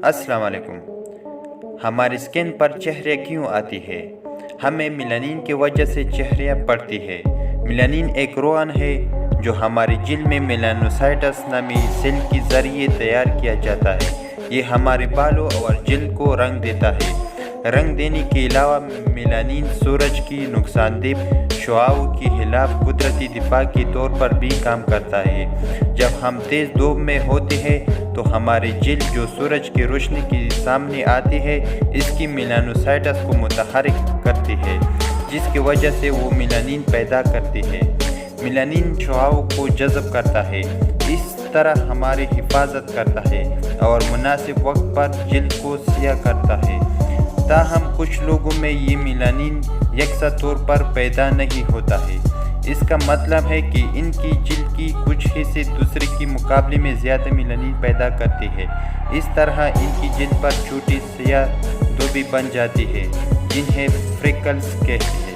السلام علیکم۔ ہماری سکن پر چہرے کیوں آتی ہے؟ ہمیں میلانین کی وجہ سے چہرے پڑتی ہے۔ میلانین ایک روغن ہے جو ہماری جلد میں میلانوسائٹس نامی سیل کے ذریعے تیار کیا جاتا ہے۔ یہ ہمارے بالوں اور جلد کو رنگ دیتا ہے۔ رنگ دینے کے علاوہ میلانین سورج کی نقصان دہ شعاعوں کے خلاف قدرتی دفاع کے طور پر بھی کام کرتا ہے۔ جب ہم تیز دھوپ میں ہوتے ہیں تو ہماری جلد جو سورج کی روشنی کے سامنے آتی ہے اس کی میلانوسائٹس کو متحرک کرتی ہے، جس کی وجہ سے وہ میلانین پیدا کرتی ہے۔ میلانین شعاعوں کو جذب کرتا ہے، اس طرح ہماری حفاظت کرتا ہے اور مناسب وقت پر جلد کو سیاہ کرتا ہے۔ تاہم کچھ لوگوں میں یہ میلانین یکساں طور پر پیدا نہیں ہوتا ہے۔ اس کا مطلب ہے کہ ان کی جلد کی کچھ حصے دوسرے کے مقابلے میں زیادہ میلانین پیدا کرتی ہے۔ اس طرح ان کی جلد پر چھوٹی سیاہ دھبیں بن جاتی ہیں جنہیں فریکلز کہتے ہیں۔